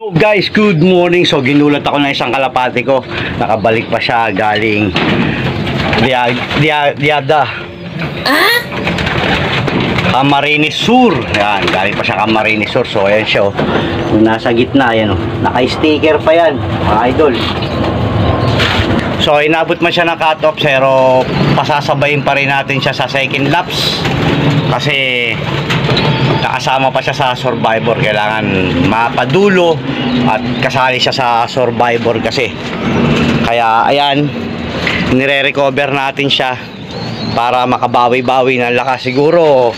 So guys, good morning. So ginulat ako na isang kalapati ko. Nakabalik pa siya galing Diada. Camarines Sur. Yan, galing pa siya Camarines Sur. So ayan siya oh. Nasa gitna, ayan oh. Naka-sticker pa yan, mga idol. So inabot man siya ng cut-off, pero pasasabayin pa rin natin siya sa second laps. Kasi nakasama pa siya sa Survivor. Kailangan mapadulo at kasali siya sa Survivor kasi. Kaya ayan, nire-recover natin siya para makabawi-bawi ng lakas. Siguro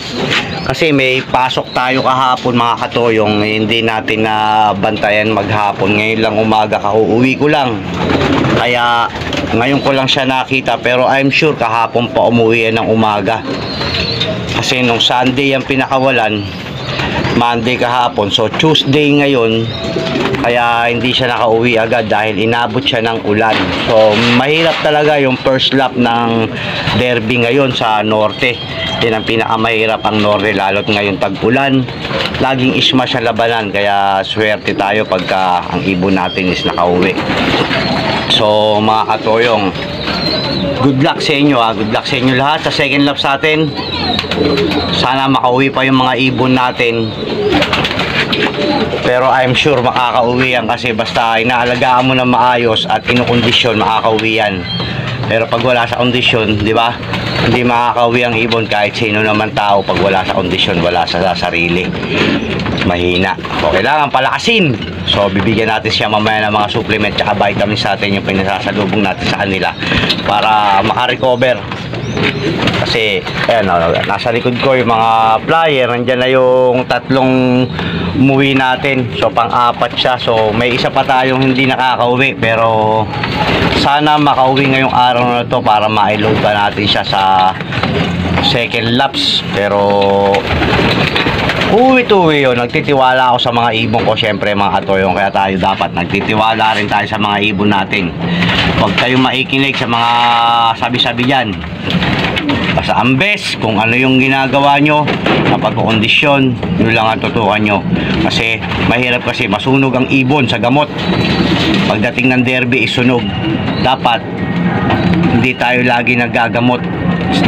kasi may pasok tayo kahapon mga katoyong, hindi natin na bantayan maghapon. Ngayon lang umaga, kauuwi ko lang, kaya ngayon ko lang siya nakita. Pero I'm sure kahapon pa umuwi ng umaga, kasi nung Sunday yung pinakawalan, Monday kahapon, so Tuesday ngayon. Kaya hindi siya nakauwi agad dahil inabot siya ng ulan. So mahirap talaga yung first lap ng derby ngayon sa norte. Yan ang pinakamahirap, ang norte, lalo't ngayon tag-ulan. Laging isma sa labanan, kaya swerte tayo pagka ang ibon natin is nakauwi. So mga katoyong, good luck sa inyo ha. Good luck sa inyo lahat sa second lap sa atin. Sana makauwi pa yung mga ibon natin. Pero I'm sure makakauwi yan, kasi basta inaalagaan mo na maayos at inukondisyon, makakauwi yan. Pero pag wala sa kondisyon, di ba, hindi makakauwi ang ibon kahit sino naman tao. Pag wala sa kondisyon, wala sa sarili, mahina. So kailangan palakasin. So bibigyan natin siya mamaya ng mga supplement at vitamins sa atin, yung pinasasalubong natin sa kanila para makarecover. Kasi ayan, nasa likod ko yung mga flyer. Nandyan na yung tatlong umuwi natin. So pang-apat siya. So may isa pa tayong hindi nakakauwi, pero sana makauwi ngayong araw na to para ma-load pa natin siya sa second laps. Pero uwi-uwi yun, nagtitiwala ako sa mga ibon ko, syempre mga katoyong. Kaya tayo dapat nagtitiwala rin tayo sa mga ibon natin. Huwag kayong maikinig sa mga sabi-sabi dyan. Basta ang best, kung ano yung ginagawa nyo sa pagkakondisyon, yun lang ang tutukan nyo. Kasi mahirap, kasi masunog ang ibon sa gamot. Pagdating ng derby, isunog. Dapat hindi tayo lagi nagagamot,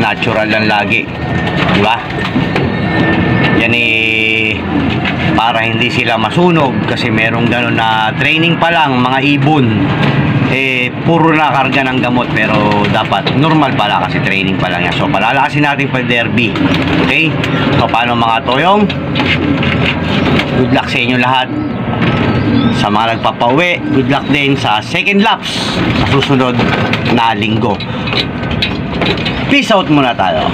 natural lang lagi, diba? Yan para hindi sila masunog. Kasi merong gano'n na training pa lang mga ibon, puro na karga ng gamot, pero dapat normal pala kasi training pa lang yan. So palalakasin natin pag derby. Okay, so paano mga toyong, good luck sa inyo lahat. Sa mga nagpapauwi, good luck din sa second laps sa susunod na linggo. Peace out muna tayo.